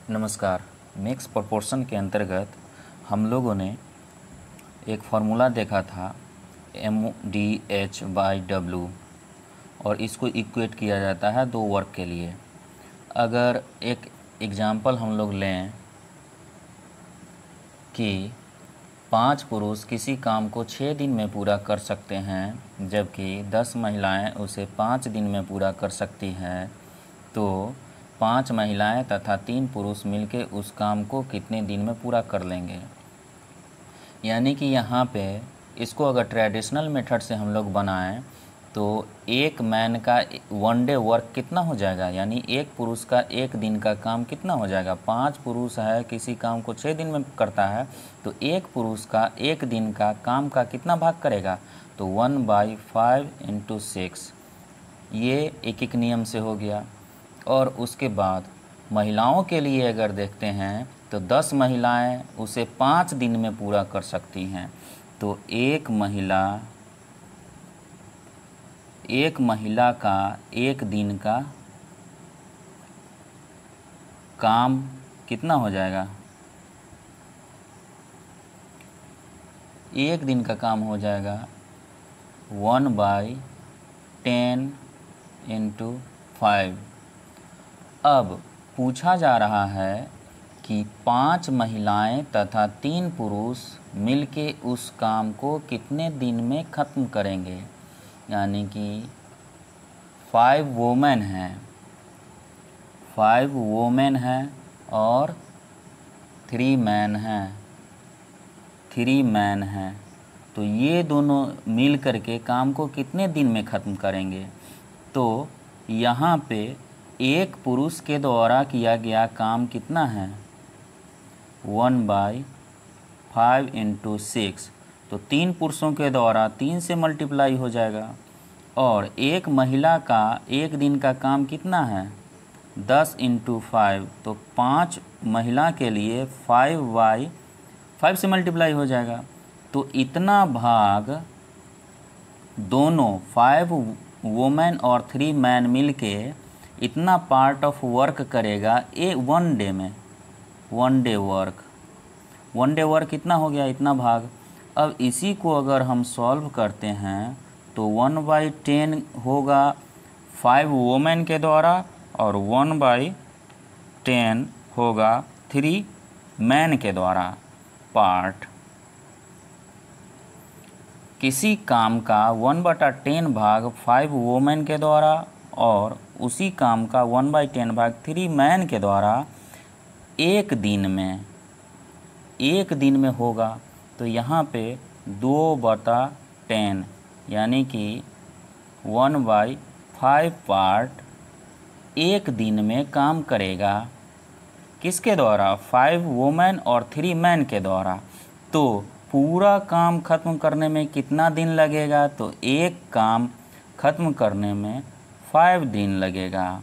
नमस्कार। Mix proportion के अंतर्गत हम लोगों ने एक फार्मूला देखा था MDH/W और इसको इक्वेट किया जाता है दो वर्क के लिए। अगर एक एग्जांपल हम लोग लें कि 5 पुरुष किसी काम को 6 दिन में पूरा कर सकते हैं जबकि 10 महिलाएं उसे 5 दिन में पूरा कर सकती हैं, तो 5 महिलाएं तथा 3 पुरुष मिलकर उस काम को कितने दिन में पूरा कर लेंगे। यानी कि यहाँ पे इसको अगर ट्रेडिशनल मेथड से हम लोग बनाएं तो एक मैन का 1 डे वर्क कितना हो जाएगा, यानी एक पुरुष का एक दिन का काम कितना हो जाएगा। 5 पुरुष है, किसी काम को 6 दिन में करता है, तो एक पुरुष का एक दिन का काम का कितना भाग करेगा, तो 1/5 × 6। ये एक एक नियम से हो गया। और उसके बाद महिलाओं के लिए अगर देखते हैं तो 10 महिलाएं उसे 5 दिन में पूरा कर सकती हैं, तो एक महिला का एक दिन का काम कितना हो जाएगा, एक दिन का काम हो जाएगा 1/10 × 5। अब पूछा जा रहा है कि 5 महिलाएं तथा 3 पुरुष मिलके उस काम को कितने दिन में ख़त्म करेंगे। यानी कि 5 वोमेन हैं और 3 मैन हैं, तो ये दोनों मिल करके काम को कितने दिन में ख़त्म करेंगे। तो यहाँ पे एक पुरुष के द्वारा किया गया काम कितना है, 1/5 × 6, तो 3 पुरुषों के द्वारा 3 से मल्टीप्लाई हो जाएगा। और एक महिला का एक दिन का काम कितना है, 10 × 5, तो 5 महिला के लिए 5/5 से मल्टीप्लाई हो जाएगा। तो इतना भाग दोनों 5 वोमेन और 3 मैन मिलके इतना पार्ट ऑफ वर्क करेगा 1 डे में। 1 डे वर्क कितना हो गया, इतना भाग। अब इसी को अगर हम सॉल्व करते हैं तो 1/10 होगा 5 वोमेन के द्वारा और 1/10 होगा 3 मैन के द्वारा पार्ट। किसी काम का 1/10 भाग 5 वोमेन के द्वारा और उसी काम का 1/10 भाग 3 मैन के द्वारा एक दिन में होगा, तो यहाँ पे 2/10 यानी कि 1/5 पार्ट एक दिन में काम करेगा। किसके द्वारा, 5 वोमेन और 3 मैन के द्वारा। तो पूरा काम ख़त्म करने में कितना दिन लगेगा, तो एक काम ख़त्म करने में 5 दिन लगेगा।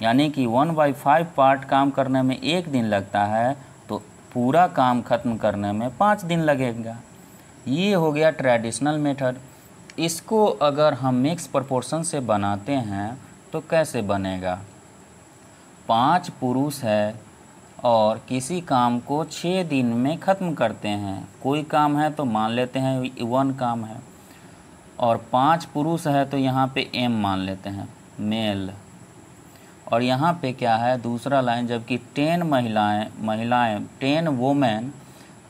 यानी कि 1/5 पार्ट काम करने में एक दिन लगता है, तो पूरा काम ख़त्म करने में 5 दिन लगेगा। ये हो गया ट्रेडिशनल मेथड। इसको अगर हम मिक्स प्रोपोर्शन से बनाते हैं तो कैसे बनेगा। 5 पुरुष है और किसी काम को 6 दिन में ख़त्म करते हैं। कोई काम है तो मान लेते हैं 1 काम है, और 5 पुरुष है तो यहाँ पे M मान लेते हैं, मेल। और यहाँ पे क्या है, दूसरा लाइन, जबकि 10 महिलाएं 10 वोमेन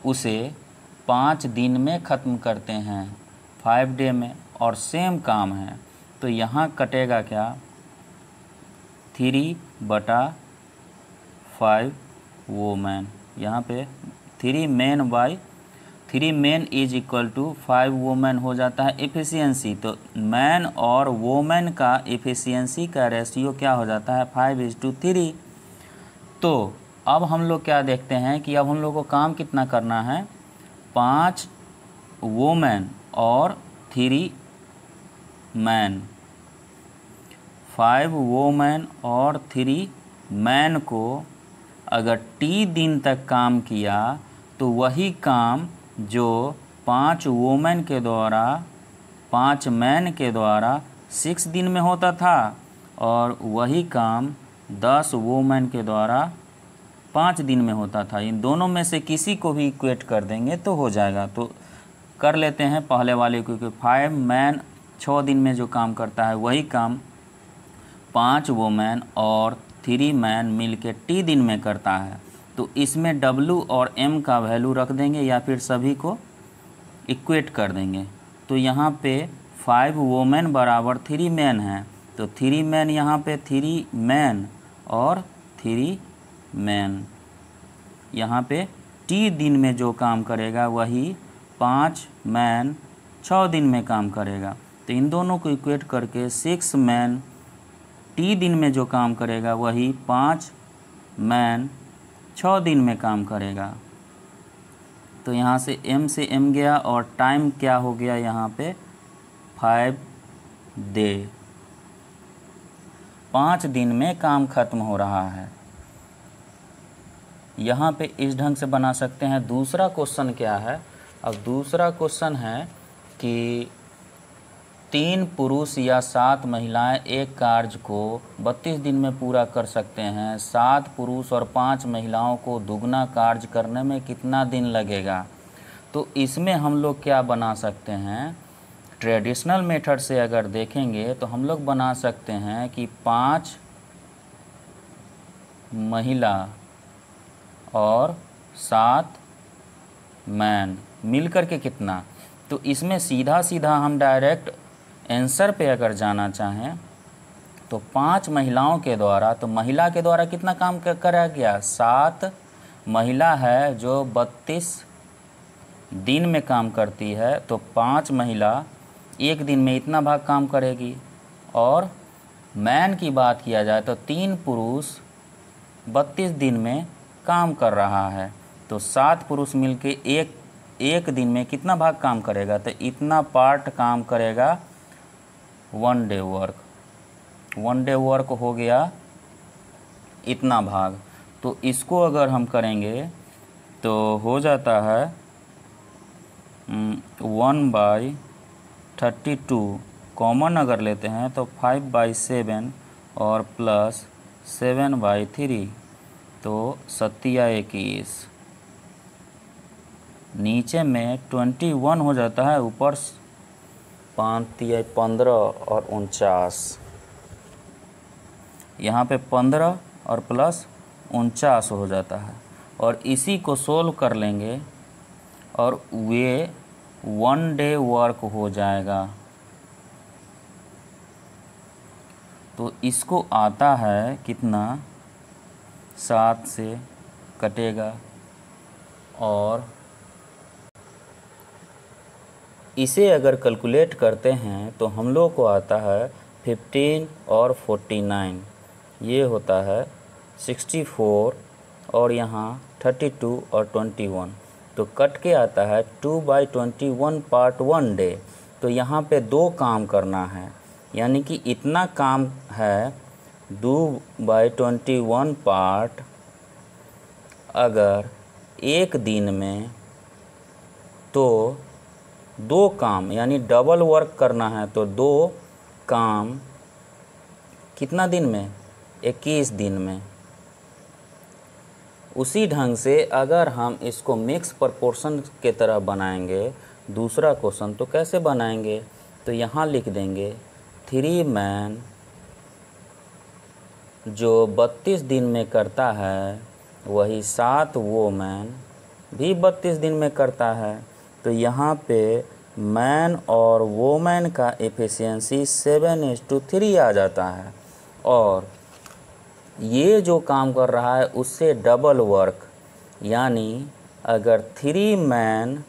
उसे 5 दिन में ख़त्म करते हैं, 5 डे में, और सेम काम है, तो यहाँ कटेगा क्या, 3/5 वोमेन। यहाँ पे 3 man is equal to 5 women हो जाता है एफिशिएंसी। तो मैन और वोमेन का एफिशिएंसी का रेशियो क्या हो जाता है, 5:3। तो अब हम लोग क्या देखते हैं कि अब हम लोग को काम कितना करना है, 5 वोमेन और 3 मैन। 5 वोमेन और 3 मैन को अगर T दिन तक काम किया तो वही काम जो 5 वोमेन के द्वारा 5 मैन के द्वारा 6 दिन में होता था, और वही काम 10 वोमेन के द्वारा 5 दिन में होता था। इन दोनों में से किसी को भी इक्वेट कर देंगे तो हो जाएगा। तो कर लेते हैं पहले वाले को, क्योंकि 5 मैन 6 दिन में जो काम करता है वही काम 5 वोमेन और 3 मैन मिल के T दिन में करता है। तो इसमें W और M का वैल्यू रख देंगे या फिर सभी को इक्वेट कर देंगे। तो यहाँ पे 5 वोमेन बराबर 3 मैन है, तो 3 मैन यहाँ पे 3 मैन और 3 मैन। यहाँ पे T दिन में जो काम करेगा वही 5 मैन 6 दिन में काम करेगा। तो इन दोनों को इक्वेट करके 6 मैन T दिन में जो काम करेगा वही 5 मैन 6 दिन में काम करेगा। तो यहाँ से M से M गया और टाइम क्या हो गया यहाँ पे 5 डे। 5 दिन में काम खत्म हो रहा है। यहाँ पे इस ढंग से बना सकते हैं। दूसरा क्वेश्चन क्या है? अब दूसरा क्वेश्चन है कि 3 पुरुष या 7 महिलाएं एक कार्य को 32 दिन में पूरा कर सकते हैं। 7 पुरुष और 5 महिलाओं को दुगना कार्य करने में कितना दिन लगेगा? तो इसमें हम लोग क्या बना सकते हैं? ट्रेडिशनल मेथड से अगर देखेंगे तो हम लोग बना सकते हैं कि 5 महिला और 7 मैन मिलकर के कितना। तो इसमें सीधा सीधा हम डायरेक्ट आंसर पे अगर जाना चाहें तो 5 महिलाओं के द्वारा, तो महिला के द्वारा कितना काम करा गया? 7 महिला है जो 32 दिन में काम करती है, तो 5 महिला एक दिन में इतना भाग काम करेगी। और मैन की बात किया जाए तो 3 पुरुष 32 दिन में काम कर रहा है, तो 7 पुरुष मिलके एक दिन में कितना भाग काम करेगा? तो इतना पार्ट काम करेगा 1 डे वर्क। 1 डे वर्क हो गया इतना भाग। तो इसको अगर हम करेंगे तो हो जाता है 1/32। कॉमन अगर लेते हैं तो 5/7 और प्लस 7/3, तो 7×21। नीचे में 21 हो जाता है, ऊपर 5×15 और 49। यहाँ पे 15 और प्लस 49 हो जाता है। और इसी को सोल्व कर लेंगे और वे 1 डे वर्क हो जाएगा। तो इसको आता है कितना? 7 से कटेगा और इसे अगर कैलकुलेट करते हैं तो हम लोग को आता है 15 और 49, ये होता है 64 और यहाँ 32 और 21। तो कट के आता है 2/21 पार्ट 1 डे। तो यहाँ पे 2 काम करना है, यानी कि इतना काम है 2/21 पार्ट अगर एक दिन में, तो 2 काम यानी डबल वर्क करना है, तो 2 काम कितना दिन में? 21 दिन में। उसी ढंग से अगर हम इसको मिक्स प्रोपोर्शन के तरह बनाएंगे दूसरा क्वेश्चन, तो कैसे बनाएंगे? तो यहाँ लिख देंगे 3 मैन जो 32 दिन में करता है वही 7 वोमेन भी 32 दिन में करता है। तो यहाँ पे मैन और वोमेन का एफिशिएंसी 7:3 आ जाता है। और ये जो काम कर रहा है उससे डबल वर्क, यानी अगर 3 मैन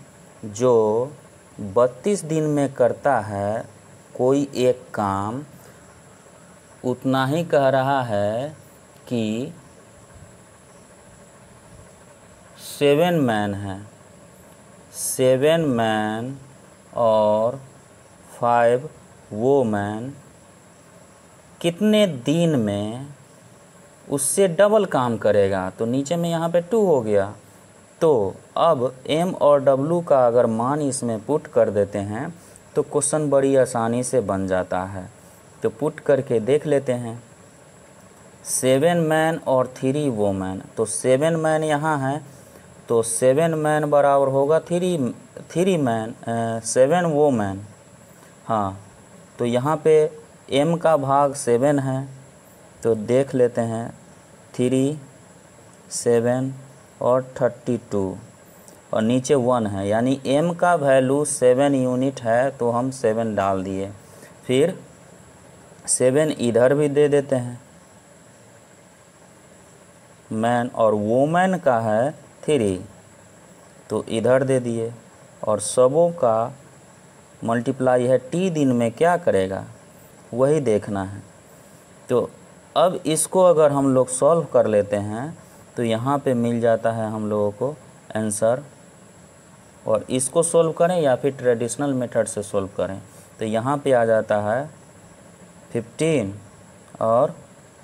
जो 32 दिन में करता है कोई एक काम, उतना ही कह रहा है कि 7 मैन है। 7 मैन और 5 वोमेन कितने दिन में उससे डबल काम करेगा? तो नीचे में यहाँ पे 2 हो गया। तो अब M और W का अगर मान इसमें पुट कर देते हैं तो क्वेश्चन बड़ी आसानी से बन जाता है। तो पुट करके देख लेते हैं। 7 मैन और 3 वोमेन, तो 7 मैन यहाँ है, तो 7 मैन बराबर होगा 3 मैन 7 वोमेन। हाँ, तो यहाँ पे m का भाग 7 है, तो देख लेते हैं 3 7 और 32 और नीचे 1 है, यानी m का वैल्यू 7 यूनिट है, तो हम 7 डाल दिए। फिर 7 इधर भी दे देते हैं, मैन और वोमेन का है 3, तो इधर दे दिए। और सबों का मल्टीप्लाई है t दिन में क्या करेगा वही देखना है। तो अब इसको अगर हम लोग सॉल्व कर लेते हैं तो यहाँ पे मिल जाता है हम लोगों को आंसर। और इसको सॉल्व करें या फिर ट्रेडिशनल मेथड से सॉल्व करें, तो यहाँ पे आ जाता है 15 और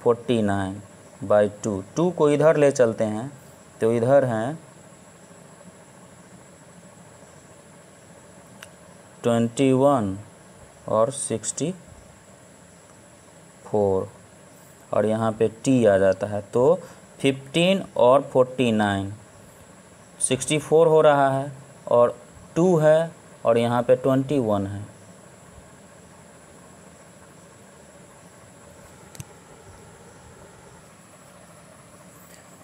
49/2। 2 को इधर ले चलते हैं, तो इधर हैं 21 और 64 और यहाँ पे t आ जाता है, तो 15 और 49 64 हो रहा है और 2 है और यहाँ पे 21 है।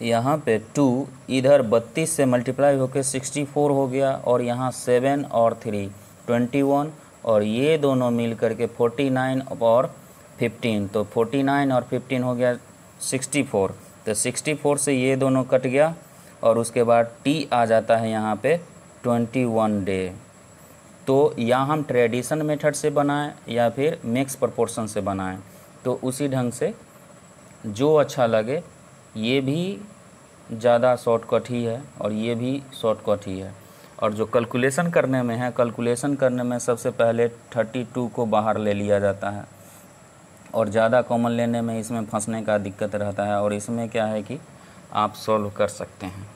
यहाँ पे 2 इधर 32 से मल्टीप्लाई होकर 64 हो गया और यहाँ 7 और 3 21 और ये दोनों मिल करके 49 और 15, तो 49 और 15 हो गया 64, तो 64 से ये दोनों कट गया और उसके बाद t आ जाता है यहाँ पे 21 डे। तो या हम ट्रेडिशन मेथड से बनाएं या फिर मिक्स प्रोपोर्शन से बनाएं, तो उसी ढंग से जो अच्छा लगे। ये भी ज़्यादा शॉर्टकट ही है और ये भी शॉर्टकट ही है। और जो कैलकुलेशन करने में है, कैलकुलेशन करने में सबसे पहले 32 को बाहर ले लिया जाता है और ज़्यादा कॉमन लेने में इसमें फंसने का दिक्कत रहता है। और इसमें क्या है कि आप सॉल्व कर सकते हैं।